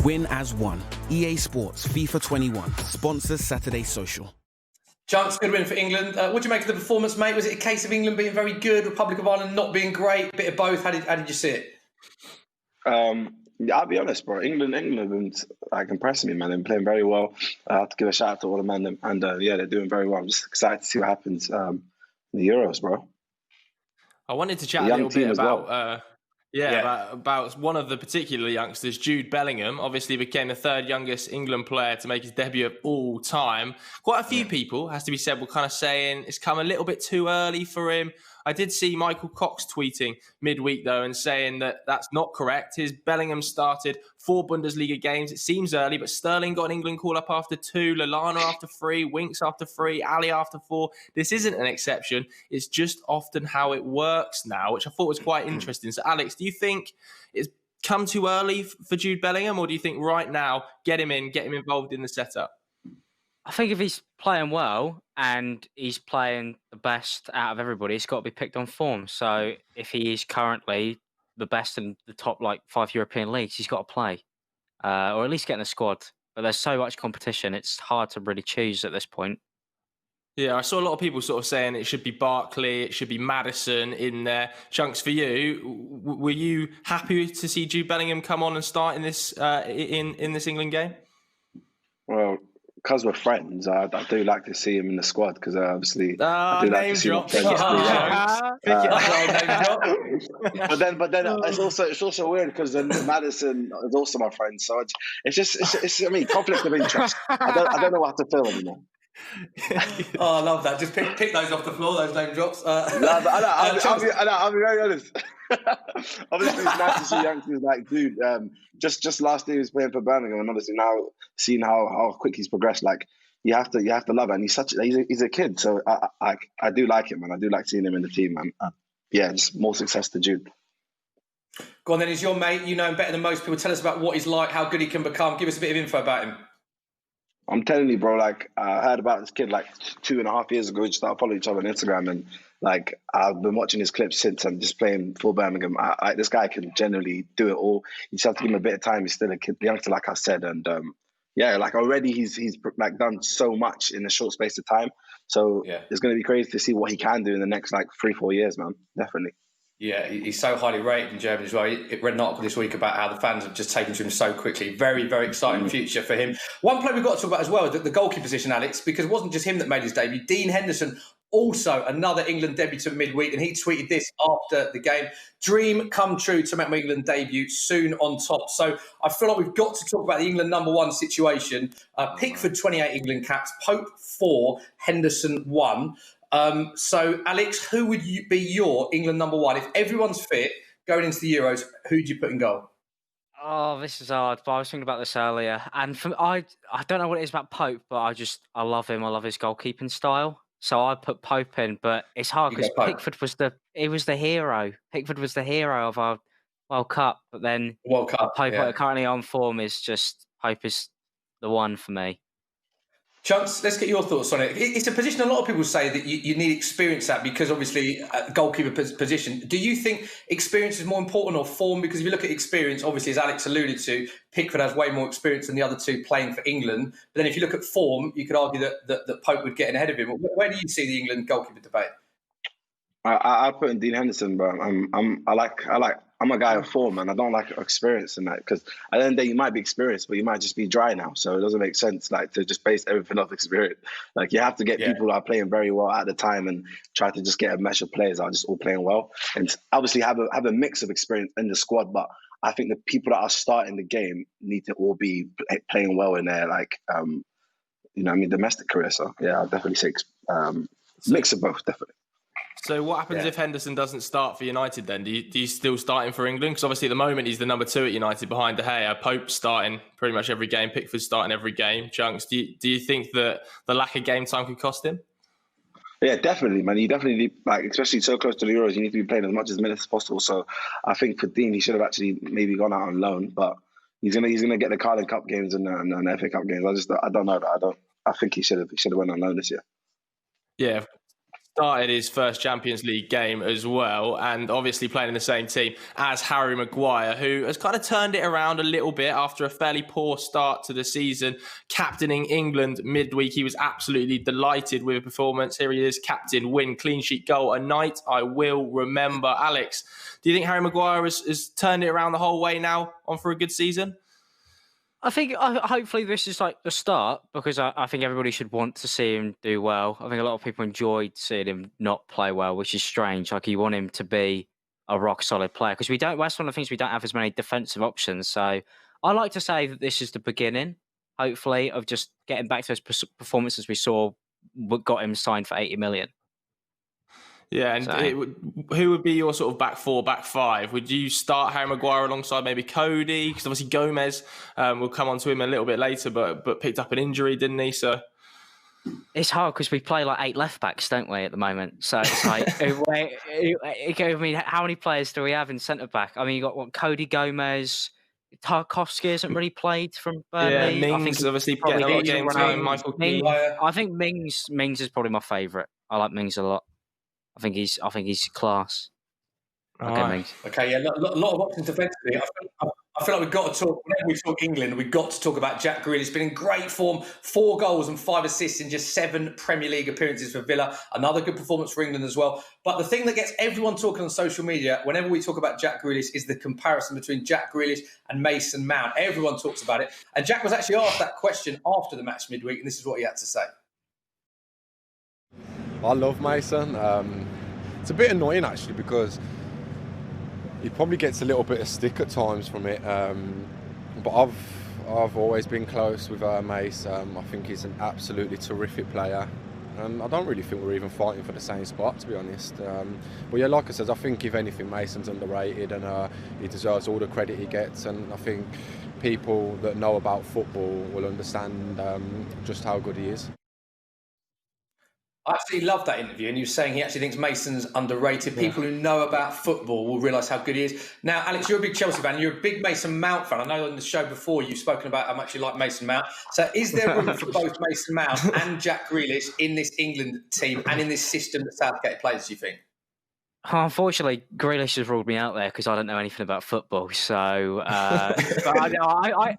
Win as one. EA Sports FIFA 21 sponsors Saturday Social. Chunkz, good win for England. What do you make of the performance, mate? Was it a case of England being very good, Republic of Ireland not being great, bit of both? How did you see it? Yeah, I'll be honest, bro. England have been impressing me, man. They've been playing very well. I have to give a shout out to all the men, and yeah, they're doing very well. I'm just excited to see what happens in the Euros, bro. I wanted to chat a little bit about about one of the particular youngsters, Jude Bellingham. Obviously became the third youngest England player to make his debut of all time. Quite a few people, has to be said, were kind of saying it's come a little bit too early for him. I did see Michael Cox tweeting midweek, though, and saying that that's not correct. His Bellingham started 4 Bundesliga games. It seems early, but Sterling got an England call-up after 2, Lallana after 3, Winks after 3, Ali after 4. This isn't an exception. It's just often how it works now, which I thought was quite interesting. So, Alex, do you think it's come too early for Jude Bellingham, or do you think right now, get him involved in the setup? I think if he's playing well and he's playing the best out of everybody, he's got to be picked on form. So if he is currently the best in the top 5 European leagues, he's got to play, or at least get in the squad. But there's so much competition, it's hard to really choose at this point. Yeah, I saw a lot of people sort of saying it should be Barkley, it should be Maddison in there. Chunkz, for you, were you happy to see Jude Bellingham come on and start in this in this England game? Well, because we're friends, I do like to see him in the squad because obviously I do like to see my friends. But then it's also weird because then Maddison is also my friend, so it's conflict of interest. I don't know what to feel anymore. Oh, I love that. Just pick those off the floor, those name drops. I'll be very honest. Obviously, it's nice to see youngsters like Dude. Just last year he was playing for Birmingham, and obviously now seeing how quick he's progressed, you have to love it. And he's a kid, so I do like him, and I do like seeing him in the team, man. Yeah, just more success to Jude. Go on then, he's your mate. You know him better than most people. Tell us about what he's like, how good he can become. Give us a bit of info about him. I'm telling you, bro, I heard about this kid 2.5 years ago. We just started following each other on Instagram, and I've been watching his clips since and just playing for Birmingham. This guy can generally do it all. You just have to give him a bit of time. He's still a kid, youngster, like I said, and already he's done so much in a short space of time. So it's going to be crazy to see what he can do in the next 3-4 years, man. Definitely. Yeah, he's so highly rated in Germany as well. I read an article this week about how the fans have just taken to him so quickly. Very, very exciting future for him. One player we've got to talk about as well, the goalkeeper position, Alex, because it wasn't just him that made his debut. Dean Henderson, also another England debutant midweek, and he tweeted this after the game. Dream come true to make my England debut soon on top. So I feel like we've got to talk about the England #1 situation. Pickford, 28 England caps, Pope 4, Henderson 1. So, Alex, who would be your England #1? If everyone's fit going into the Euros, who'd you put in goal? Oh, this is hard, but I was thinking about this earlier. And I don't know what it is about Pope, but I love him. I love his goalkeeping style. So I put Pope in, but it's hard because Pickford was the hero. Pickford was the hero of our World Cup, but then Pope currently on form is just Pope is the one for me. Chunkz, let's get your thoughts on it. It's a position a lot of people say that you need experience at because obviously goalkeeper position. Do you think experience is more important or form? Because if you look at experience, obviously, as Alex alluded to, Pickford has way more experience than the other two playing for England. But then if you look at form, you could argue that Pope would get ahead of him. Where do you see the England goalkeeper debate? I put in Dean Henderson, bro. I'm a guy of form, and I don't like experience in that because at the end of the day, you might be experienced, but you might just be dry now. So it doesn't make sense to just base everything off experience. You have to get people who are playing very well at the time and try to just get a mesh of players that are just all playing well, and obviously have a mix of experience in the squad. But I think the people that are starting the game need to all be playing well in their domestic career. So yeah, I'll definitely say mix of both, definitely. So what happens if Henderson doesn't start for United then? Do you still start him for England? Because obviously at the moment he's the number 2 at United behind De Gea. Pope's starting pretty much every game. Pickford's starting every game. Chunkz, do you think that the lack of game time could cost him? Yeah, definitely, man. You definitely need, especially so close to the Euros, you need to be playing as much as minutes as possible. So I think for Dean, he should have actually maybe gone out on loan, but he's gonna get the Carling Cup games and the FA Cup games. I don't know that. I think he should have went on loan this year. Yeah. started his first Champions League game as well, and obviously playing in the same team as Harry Maguire, who has kind of turned it around a little bit after a fairly poor start to the season, captaining England midweek. He was absolutely delighted with the performance. Here he is, captain, win, clean sheet, goal, a night I will remember. Alex, do you think Harry Maguire has turned it around the whole way now, on for a good season? I think hopefully this is like the start, because I think everybody should want to see him do well. I think a lot of people enjoyed seeing him not play well, which is strange. Like, you want him to be a rock solid player, because that's one of the things, we don't have as many defensive options. So I like to say that this is the beginning, hopefully, of just getting back to those performances we saw what got him signed for 80 million. Yeah, and who would be your sort of back four, back five? Would you start Harry Maguire alongside maybe Cody? Because obviously Gomez, we'll come on to him a little bit later, but picked up an injury, didn't he? So it's hard because we play like 8 left backs, don't we, at the moment? So it's like, I mean, how many players do we have in centre back? I mean, you got Cody, Gomez. Tarkowski hasn't really played from Burnley. Yeah, Mings obviously getting a lot of game time. Michael Keane. I think Mings is probably my favourite. I like Mings a lot. I think he's class. Okay, Mings. Okay, yeah, a lot of options defensively. I feel like we've got to talk. Whenever we talk England, we've got to talk about Jack Grealish. He's been in great form. 4 goals and 5 assists in just 7 Premier League appearances for Villa. Another good performance for England as well. But the thing that gets everyone talking on social media whenever we talk about Jack Grealish is the comparison between Jack Grealish and Mason Mount. Everyone talks about it. And Jack was actually asked that question after the match midweek, and this is what he had to say. I love Mason. It's a bit annoying actually, because he probably gets a little bit of stick at times from it. But I've always been close with Mace. I think he's an absolutely terrific player. I don't really think we're even fighting for the same spot, to be honest. But yeah, like I said, I think if anything, Mason's underrated, and he deserves all the credit he gets. And I think people that know about football will understand just how good he is. I absolutely loved that interview, and he was saying he actually thinks Mason's underrated. People who know about football will realise how good he is. Now, Alex, you're a big Chelsea fan. You're a big Mason Mount fan. I know on the show before you've spoken about how much you like Mason Mount. So is there room for both Mason Mount and Jack Grealish in this England team and in this system that Southgate plays, do you think? Unfortunately, Grealish has ruled me out there because I don't know anything about football. So, but I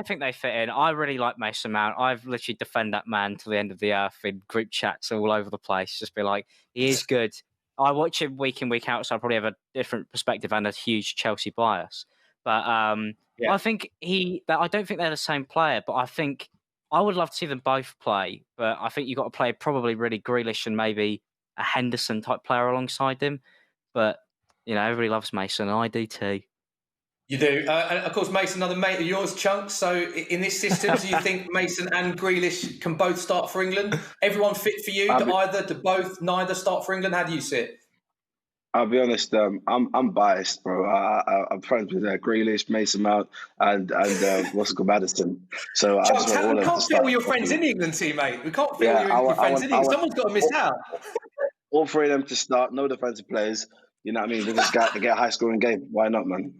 think they fit in. I really like Mason Mount. I've literally defend that man to the end of the earth in group chats all over the place. Just be like, he is good. I watch him week in, week out, so I probably have a different perspective and a huge Chelsea bias. But I think I don't think they're the same player. But I think I would love to see them both play. But I think you've got to play probably really Grealish and maybe a Henderson type player alongside him. But, you know, everybody loves Mason, and I do too. You do. And of course, Mason, another mate of yours, Chunkz. So in this system, do you think Mason and Grealish can both start for England? Everyone fit for you? Do both, neither start for England? How do you see it? I'll be honest, I'm biased, bro. I'm friends with Grealish, Mason Mount, and what's it called, Maddison. So I just want all of them to start. We can't fit all your friends in the England team, mate. We can't fit all your friends in. Someone's got to miss out. All 3 of them to start, no defensive players. You know what I mean? We just got to get a high-scoring game. Why not, man?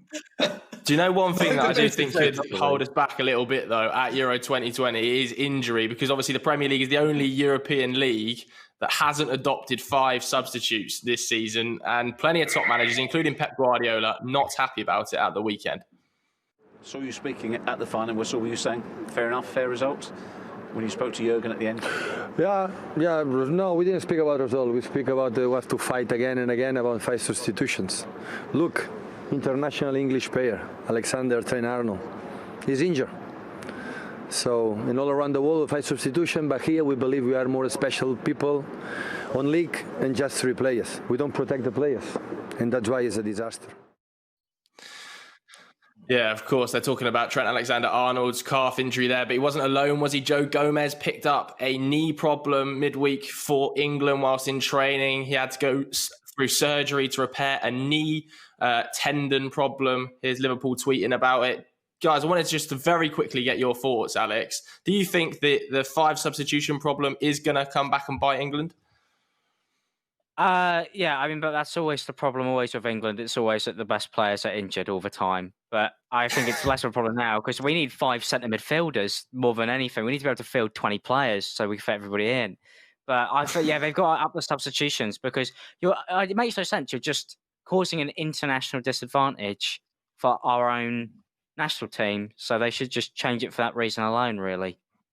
Do you know one thing that I do think could hold us back a little bit, though, at Euro 2020 is injury, because obviously the Premier League is the only European league that hasn't adopted 5 substitutes this season, and plenty of top managers, including Pep Guardiola, not happy about it at the weekend. Saw you speaking at the final whistle. Were you saying fair enough, fair result? When you spoke to Jurgen at the end? Yeah. No, we didn't speak about result. We speak about we have to fight again and again about 5 substitutions. Look, international English player, Alexander Trent-Arnold, is injured. So, in all around the world, 5 substitutions, but here we believe we are more special people on league and just 3 players. We don't protect the players, and that's why it's a disaster. Yeah, of course. They're talking about Trent Alexander-Arnold's calf injury there, but he wasn't alone, was he? Joe Gomez picked up a knee problem midweek for England whilst in training. He had to go through surgery to repair a knee tendon problem. Here's Liverpool tweeting about it. Guys, I wanted just to very quickly get your thoughts, Alex. Do you think that the 5 substitution problem is going to come back and bite England? Yeah, I mean, but that's always the problem always with England. It's always that the best players are injured all the time. But I think it's less of a problem now because we need 5 centre midfielders more than anything. We need to be able to field 20 players so we can fit everybody in. But I thought, they've got to up the substitutions because it makes no sense. You're just causing an international disadvantage for our own national team. So they should just change it for that reason alone, really.